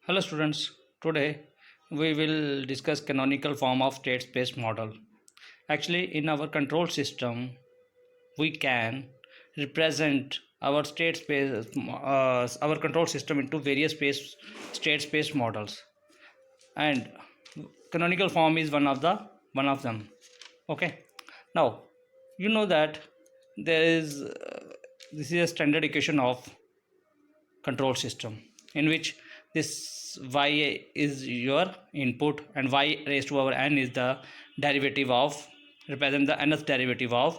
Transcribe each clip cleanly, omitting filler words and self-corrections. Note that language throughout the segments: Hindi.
Hello students, today we will discuss canonical form of state space model. Actually, in our control system, we can represent our state space, our control system into various state space models, and canonical form is one of them. Okay, now you know that there is this is a standard equation of control system in which this y is your input and y raised to power n is the derivative of represent the nth derivative of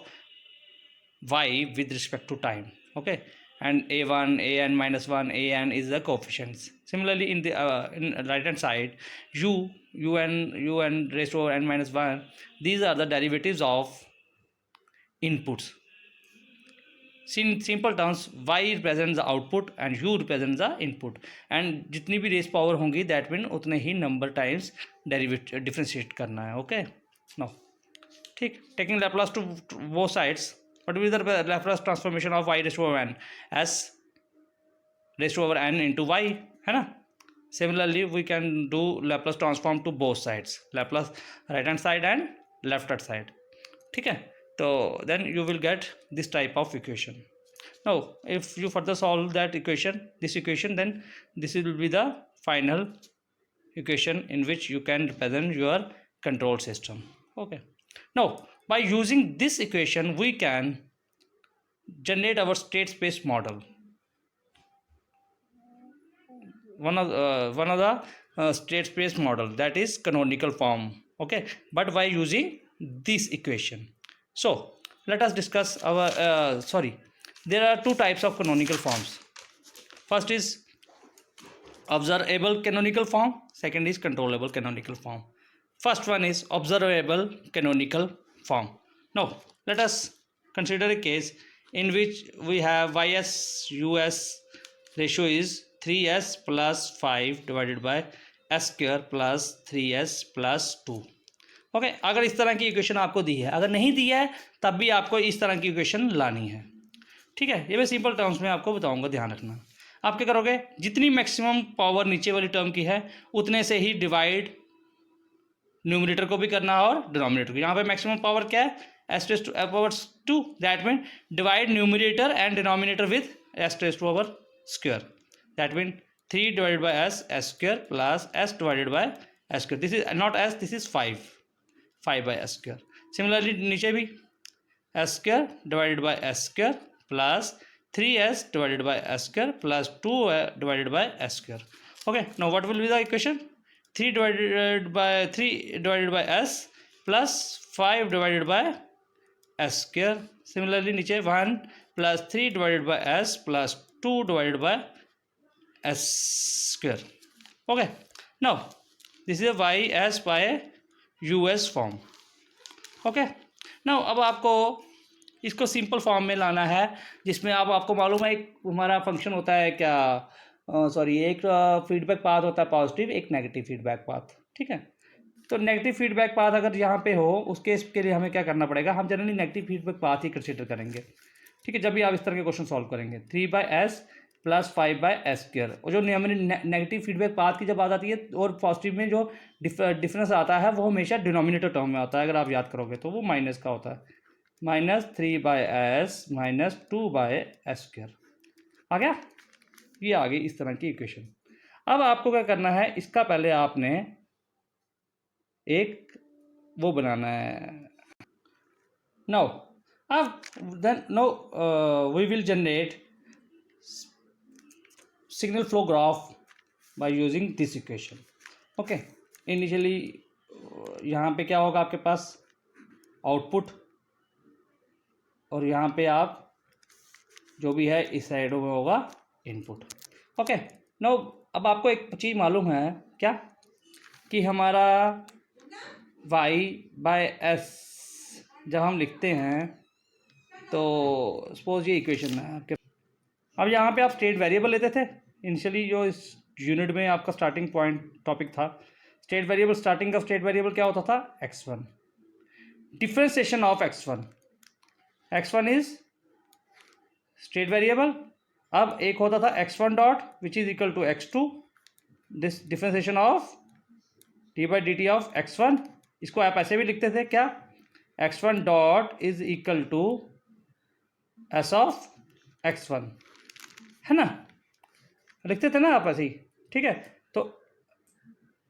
y with respect to time. Okay, and a1 an minus 1 an is the coefficients. Similarly, in right hand side, un raised to power n minus 1, these are the derivatives of inputs. In simple terms, y represents the output and u represents the input, and जितनी भी रेस पावर होंगी दैट मीन उतने ही नंबर टाइम्स डेरिवेटिव डिफरेंशिएट करना है. ओके, नो ठीक. Taking Laplace to both sides, what will the Laplace transformation of y raise to power n s raise to power n into y, है ना. Similarly we can do Laplace transform to both sides, Laplace right hand side and left hand side. ठीक है, so then you will get this type of equation. Now if you further solve this equation, then this will be the final equation in which you can represent your control system. Okay, now by using this equation we can generate our state space model. One of the state space model, that is canonical form. Okay, but by using this equation. So let us discuss our there are two types of canonical forms. First is observable canonical form, second is controllable canonical form. First one is observable canonical form. Now let us consider a case in which we have ys us ratio is 3s plus 5 divided by s square plus 3s plus 2. Okay, अगर इस तरह की इक्वेशन आपको दी है, अगर नहीं दी है तब भी आपको इस तरह की इक्वेशन लानी है. ठीक है, ये मैं सिंपल टर्म्स में आपको बताऊंगा, ध्यान रखना. आप क्या करोगे, जितनी मैक्सिमम पावर नीचे वाली टर्म की है उतने से ही डिवाइड न्यूमरेटर को भी करना है और डिनोमिनेटर को. यहाँ पे मैक्सिमम पावर क्या है, s raise to power 2, that mean divide numerator and denominator with s raise to power square, that mean 3 divided by s square plus s divided by s square. This is not s, this is 5 by s square. Similarly नीचे भी s square divided by s square plus 3s divided by s square plus 2 divided by s square. Okay, now what will be the equation, 3 divided by s plus 5 divided by s square. Similarly नीचे 1 plus 3 divided by s plus 2 divided by s square. Okay, now this is a y s by US form. Okay, now अब आपको इसको सिंपल फॉर्म में लाना है, जिसमें आपको मालूम है एक हमारा फंक्शन होता है क्या, एक फीडबैक पाथ होता है पॉजिटिव, एक नेगेटिव फीडबैक पाथ. ठीक है, तो नेगेटिव फीडबैक पाथ अगर यहाँ पे हो, उस केस के लिए हमें क्या करना पड़ेगा, हम जनरली नेगेटिव फीडबैक पाथ ही कंसिडर करेंगे. ठीक है, जब भी आप इस तरह के क्वेश्चन सॉल्व करेंगे, 3/s प्लस 5/s स्क्वायर. और जो नेगेटिव फीडबैक पाथ की जब बात आती है और पॉजिटिव में जो डिफरेंस आता है वो हमेशा डिनोमिनेटर टर्म में आता है. अगर आप याद करोगे तो वो माइनस का होता है, -3/s माइनस 2/s स्क्वायर. आ गया, ये आ गई इस तरह की इक्वेशन. अब आपको क्या करना है, इसका पहले आपने एक वो बनाना है. Now we will generate signal flow graph by using this equation. Okay, initially यहाँ पे क्या होगा, आपके पास आउटपुट और यहाँ पे आप जो भी है इस साइडों में होगा इनपुट. ओके, नो अब आपको एक चीज़ मालूम है क्या, कि हमारा y/s जब हम लिखते हैं तो सपोज ये इक्वेशन है आपके. अब यहाँ पे आप स्टेट वेरिएबल लेते थे इनिशियली, जो इस यूनिट में आपका स्टार्टिंग पॉइंट टॉपिक था. स्टेट वेरिएबल, स्टार्टिंग का स्टेट वेरिएबल क्या होता था, x1. Differentiation of x1 is state variable. अब एक होता था x1 dot which is equal to x2 this differentiation of d by d t of x1, इसको आप ऐसे भी लिखते थे क्या, x1 dot is equal to s of x1, है ना, लिखते थे ना आप ऐसे ही, ठीक है। तो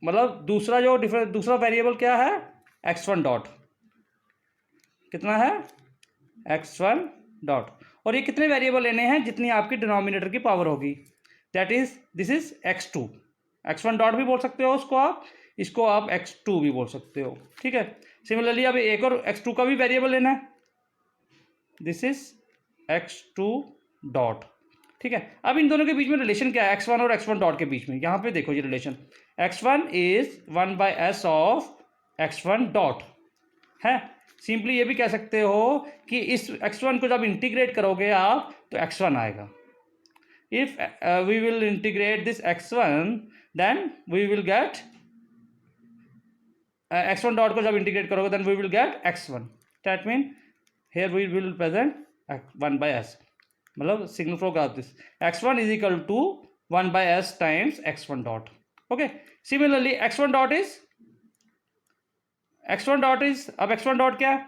मतलब दूसरा वेरिएबल क्या है, x1 डॉट, कितना है x1 डॉट, और ये कितने वेरिएबल लेने हैं, जितनी आपकी डिनोमिनेटर की पावर होगी, that is this is x2, x1 dot भी बोल सकते हो इसको आप x2 भी बोल सकते हो, ठीक है। सिमिलरली अब एक और x2 का भी वेरिएबल लेना है, दिस इज x2 डॉट, ठीक है। अब इन दोनों के बीच में रिलेशन क्या है, x1 और x1 डॉट के बीच में, यहाँ पे देखो ये relation, x1 is 1/s of x1 dot है। सिंपली ये भी कह सकते हो कि इस x1 को जब इंटीग्रेट करोगे आप तो x1 आएगा। If we will integrate this x1 then we will get x1 dot को जब इंटीग्रेट करोगे then we will get x1, that mean here we will present 1/s, मतलब signal flow graph this x1 is equal to 1/s times x1 dot, okay. Similarly x1 dot इज अब x1 डॉट क्या है,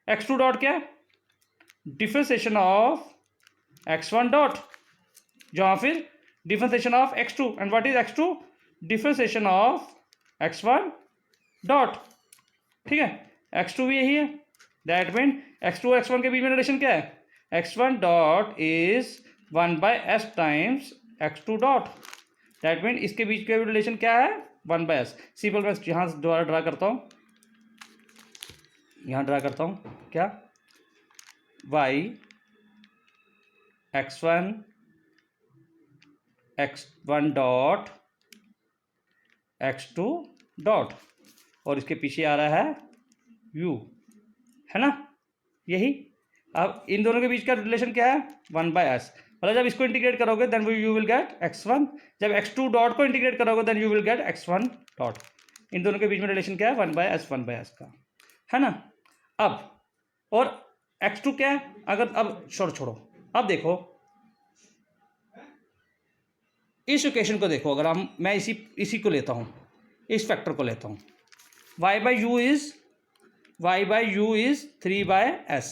x2 डॉट क्या है, डिफरेंशिएशन ऑफ x1 डॉट, जहाँ फिर differentiation of x2, and what is x2, differentiation of x1 dot, ठीक है। x2 भी यही है, दैट मीन x2 और x1 के बीच में रिलेशन क्या है, x1 dot is 1/s times x2 dot, that mean इसके बीच का रिलेशन क्या है 1/s। सिंपल मैं यहाँ दोबारा ड्रा करता हूँ, यहाँ ड्रा करता हूँ क्या, y x1 dot x2 dot, और इसके पीछे आ रहा है u, है ना, यही। अब इन दोनों के बीच का रिलेशन क्या है 1/s, मतलब जब इसको इंटीग्रेट करोगे then you will get x1, जब x2 डॉट को इंटीग्रेट करोगे then you will get x1 dot. इन दोनों के बीच में रिलेशन क्या है 1/s का, है ना। अब और x2 क्या है, अगर अब छोड़ो अब देखो इस इक्वेशन को देखो, अगर मैं इसी को लेता हूँ, इस फैक्टर को लेता हूँ, y by u is 3/s,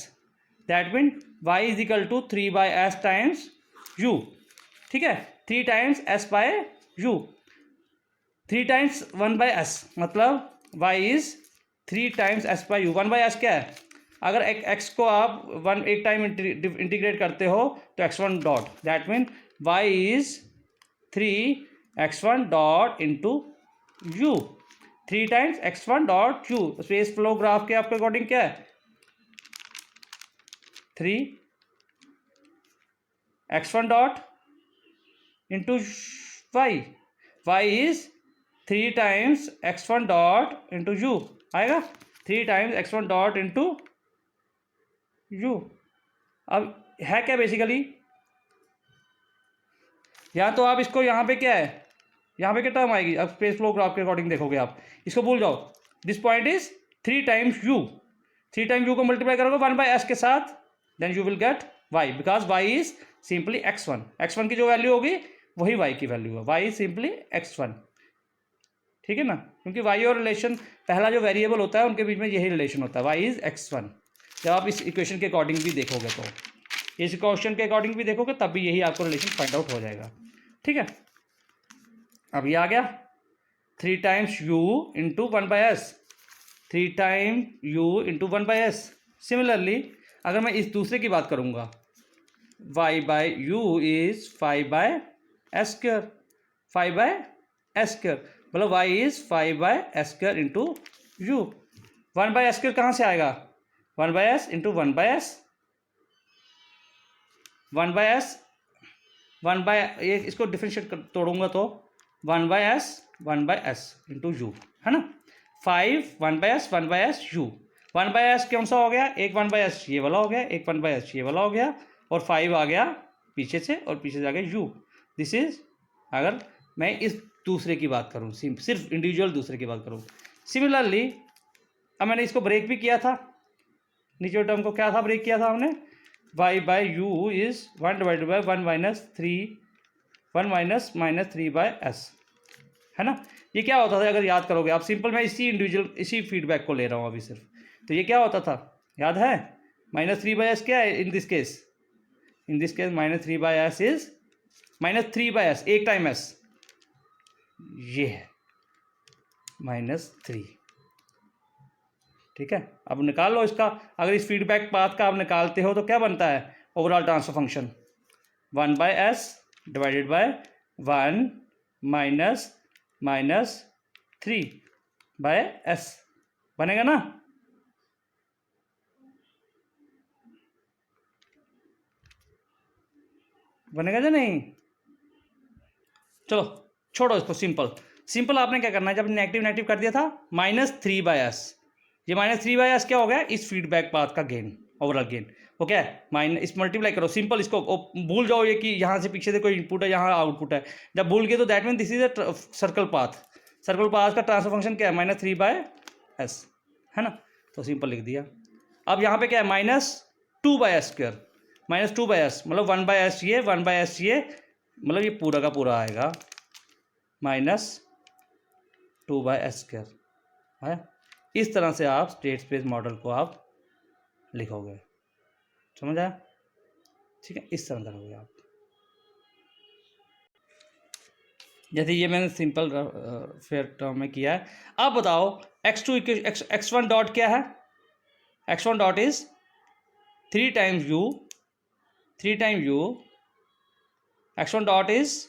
that mean y is equal to 3/s times u, ठीक है, 3 times s by u, 3 times 1/s, मतलब y is 3 times s by u। 1/s क्या है, अगर एक x को आप एक टाइम इंटीग्रेट करते हो तो x1 dot, that mean y is 3x1 dot into u, 3 times x1 dot u। Space flow graph के आपके अकॉर्डिंग क्या है 3x1 dot into y is 3 times x1 dot into u आएगा, 3 times x1 dot into u। अब है क्या बेसिकली, यहाँ तो आप इसको यहाँ पे क्या है, यहाँ पे क्या टर्म आएगी, अब स्पेस फ्लो ग्राफ के अकॉर्डिंग देखोगे आप, इसको भूल जाओ, this point is 3 times u, 3 times u को मल्टीप्लाई करोगे 1/s के साथ, then you will get y, because y is simply x1 की जो वैल्यू होगी वही y की वैल्यू है, y इज सिंपली x1, ठीक है ना, क्योंकि y और रिलेशन पहला जो वेरिएबल होता है उनके बीच में यही रिलेशन होता है, y इज x1। जब आप इस इक्वेशन के अकॉर्डिंग भी देखोगे तो इस क्वेश्चन के अकॉर्डिंग भी देखोगे तब भी यही आपको रिलेशन फाइंड आउट हो जाएगा, ठीक है। अब ये आ गया 3 times u into 1/s, 3 time u into 1/s। Similarly अगर मैं इस दूसरे की बात करूँगा, y by u is 5/s square, 5/s square, मतलब y is 5/s square into u। 1/s square कहाँ से आएगा, 1/s इंटू 1/s, 1/s ये इसको डिफरेंशिएट तोड़ूंगा तो 1/s इंटू u, है ना, 5 1/s u। 1/s कौन सा हो गया, एक 1/s ये वाला हो गया, एक 1/s ये वाला हो गया, और 5 आ गया पीछे से, और पीछे से आ गया u। दिस इज अगर मैं इस दूसरे की बात करूँ, सिर्फ इंडिविजुअल दूसरे की बात करूँ। सिमिलरली अब मैंने इसको ब्रेक भी किया था, नीचे टर्म को क्या था ब्रेक किया था हमने, y by u is 1 divided by 1 minus 3/s, है ना। ये क्या होता था अगर याद करोगे आप, सिंपल मैं इसी फीडबैक को ले रहा हूँ अभी सिर्फ, तो ये क्या होता था याद है, -3/s क्या है in this case, -3/s is -3/s, एक टाइम s, ये है -3, ठीक है। अब निकाल लो इसका, अगर इस फीडबैक पाथ का आप निकालते हो तो क्या बनता है overall transfer function, 1/s divided by 1 -3/s बनेगा ना। बनेगा या नहीं, चलो छोड़ो इसको, सिंपल आपने क्या करना है, जब नेगेटिव कर दिया था -3/s, ये -3/s क्या हो गया इस फीडबैक पाथ का गेन, ओवरऑल गेन, ओके। इस मल्टीप्लाई करो, सिंपल इसको भूल जाओ ये कि यहाँ से पीछे से कोई इनपुट है यहाँ आउटपुट है, जब भूल गए तो that mean this is a circle path का ट्रांसफर फंक्शन क्या है -3/s, है ना। तो सिंपल लिख दिया। अब यहाँ पे क्या है -2/s², -2/s मतलब 1/s ये 1/s ये, मतलब ये पूरा का पूरा आएगा -2/s², है। इस तरह से आप स्टेट स्पेस मॉडल को आप लिखोगे, समझ आया, ठीक है, इस तरह करोगे आप। जैसे ये मैंने सिंपल फेयर टर्म में किया है। अब बताओ x1 डॉट क्या है, x1 dot is 3 times u, x1 dot is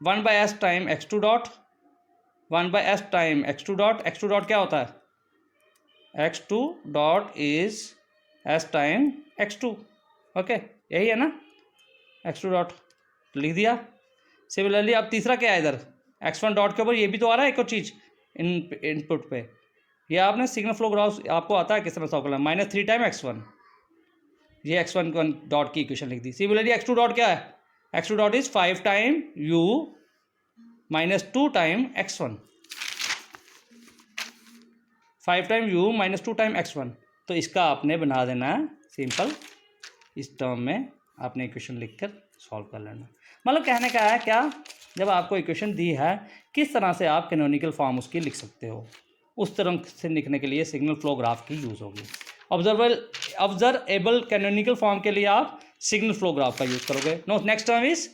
1/s time x2 dot, 1/s time x2 dot, x2 dot क्या होता है, x2 dot is s time x2, okay यही है ना, x2 डॉट लिख दिया। सिमिलरली अब तीसरा क्या है इधर, x1 डॉट के ऊपर ये भी तो आ रहा है एक और चीज़ इनपुट पे, ये आपने सिग्नल फ्लो ग्राफ आपको आता है किस तरह सॉल्व करना, -3 टाइम x1, ये x1 डॉट की इक्वेशन लिख दी। सिमिलरली x2 डॉट क्या है, x2 dot is 5 time u -2 time x1, 5 time u -2 time x1, तो इसका आपने बना देना सिंपल, इस टर्म में आपने इक्वेशन लिखकर सॉल्व कर लेना। मतलब कहने का है क्या, जब आपको इक्वेशन दी है किस तरह से आप कैनोनिकल फॉर्म उसकी लिख सकते हो, उस तरह से लिखने के लिए सिग्नल फ्लो ग्राफ की यूज़ होगी। ऑब्जर्वेबल कैनोनिकल फॉर्म के लिए आप सिग्नल फ्लो ग्राफ का यूज़ करोगे। No next term is